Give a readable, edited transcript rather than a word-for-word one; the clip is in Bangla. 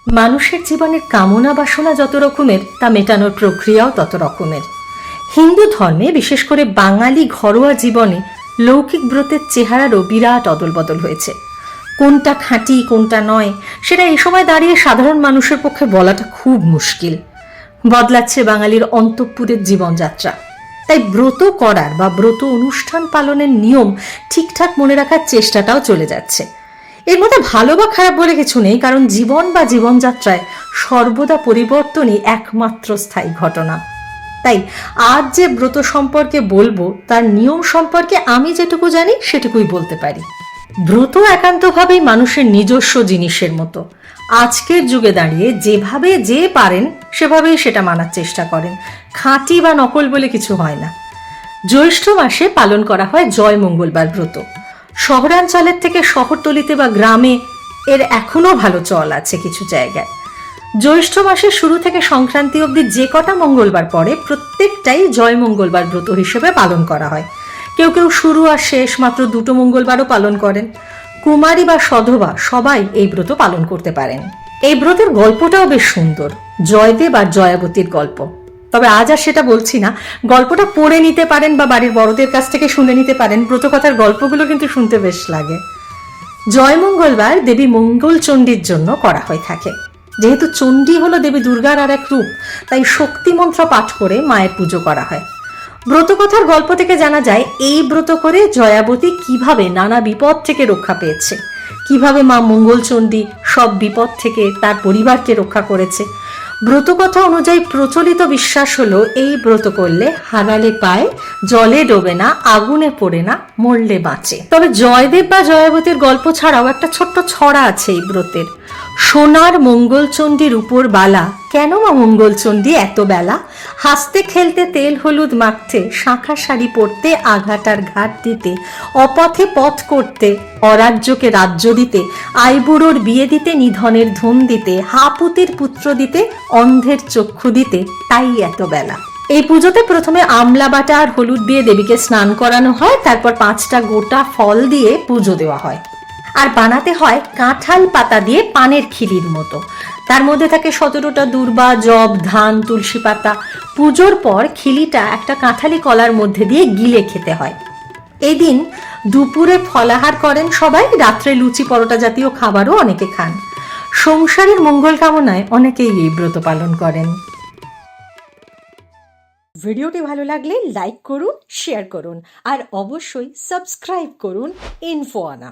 মানুষের জীবনের কামনা বাসনা যত রকমের, তা মেটানোর প্রক্রিয়াও তত রকমের। হিন্দু ধর্মে, বিশেষ করে বাঙালি ঘরোয়া জীবনে, লৌকিক ব্রতের চেহারারও বিরাট অদলবদল হয়েছে। কোনটা খাঁটি কোনটা নয়, সেটা এই সময় দাঁড়িয়ে সাধারণ মানুষের পক্ষে বলাটা খুব মুশকিল। বদলাচ্ছে বাঙালির অন্তঃপুরের জীবনযাত্রা। তাই ব্রত করার বা ব্রত অনুষ্ঠান পালনের নিয়ম ঠিকঠাক মনে রাখার চেষ্টাটাও চলে যাচ্ছে। এর মধ্যে ভালো বা খারাপ বলে কিছু নেই, কারণ জীবন বা জীবনযাত্রায় সর্বদা পরিবর্তনই একমাত্র স্থায়ী ঘটনা। তাই আজ যে ব্রত সম্পর্কে বলবো, তার নিয়ম সম্পর্কে আমি যেটুকু জানি সেটুকুই বলতে পারি। ব্রত একান্তভাবেই মানুষের নিজস্ব জিনিসের মতো। আজকের যুগে দাঁড়িয়ে যেভাবে যে পারেন সেভাবেই সেটা মানার চেষ্টা করেন। খাঁটি বা নকল বলে কিছু হয় না। জ্যৈষ্ঠ মাসে পালন করা হয় জয় মঙ্গলবার ব্রত। শহরাঞ্চলের থেকে শহরতলিতে বা গ্রামে এর এখনো ভালো চল আছে কিছু জায়গায়। জ্যৈষ্ঠ মাসের শুরু থেকে সংক্রান্তি অবধি যে কটা মঙ্গলবার পড়ে, প্রত্যেকটাই জয় মঙ্গলবার ব্রত হিসেবে পালন করা হয়। কেউ কেউ শুরু আর শেষ মাত্র দুটো মঙ্গলবারও পালন করেন। কুমারী বা সধবা সবাই এই ব্রত পালন করতে পারেন। এই ব্রতের গল্পটাও বেশ সুন্দর, জয়দেব আর জয়াবতীর গল্প। তবে আজ আর সেটা বলছি না। গল্পটা পড়ে নিতে পারেন বা বাড়ির বড়দের কাছ থেকে শুনে নিতে পারেন। ব্রতকথার গল্পগুলো কিন্তু শুনতে বেশ লাগে। জয় মঙ্গলবার দেবী মঙ্গলচণ্ডীর জন্য করা হয়ে থাকে। যেহেতু চণ্ডী হলো দেবী দুর্গার আর এক রূপ, তাই শক্তি মন্ত্র পাঠ করে মায়ের পুজো করা হয়। ব্রতকথার গল্প থেকে জানা যায় এই ব্রত করে জয়াবতী কিভাবে নানা বিপদ থেকে রক্ষা পেয়েছে, কিভাবে মা মঙ্গলচণ্ডী সব বিপদ থেকে তার পরিবারকে রক্ষা করেছে। ব্রতকথা অনুযায়ী প্রচলিত বিশ্বাস হলো, এই ব্রত করলে হারালে পায়, জলে ডোবে না, আগুনে পড়ে না, মরলে বাঁচে। তবে জয়দেব বা জয়াবতীর গল্প ছাড়াও একটা ছোট্ট ছড়া আছে এই ব্রতের। সোনার মঙ্গলচণ্ডীর উপর বালা, কেন মা মঙ্গলচণ্ডী এত বেলা, হাসতে খেলতে তেল হলুদ মাখতে, শাঁখা শাড়ি পরতে, আঘাটার ঘাট দিতে, অপথে পথ করতে, অরাজ্যকে রাজ্য দিতে, আইবুড়োর বিয়ে দিতে, নিধনের ধন দিতে, হাপুতির পুত্র দিতে, অন্ধের চক্ষু দিতে, তাই এত বেলা। এই পুজোতে প্রথমে আমলা বাটা আর হলুদ দিয়ে দেবীকে স্নান করানো হয়। তারপর 5টা গোটা ফল দিয়ে পুজো দেওয়া হয়। আর বানাতে হয় কাঁঠাল পাতা দিয়ে পানের খিলির মতো। তার মধ্যে থাকে 17টা দূর্বা, জব, ধান, তুলসী পাতা। পুজোর পর খিলিটা একটা কাঁঠালি কলার মধ্যে দিয়ে গিলে খেতে হয়। এদিন দুপুরে ফলাহার করেন সবাই, রাত্রে লুচি পরোটা জাতীয় খাবারও অনেকে খান। সংসারের মঙ্গল কামনায় অনেকেই এই ব্রত পালন করেন। ভিডিওটি ভালো লাগলে লাইক করুন, শেয়ার করুন আর অবশ্যই সাবস্ক্রাইব করুন ইনফোয়ানা।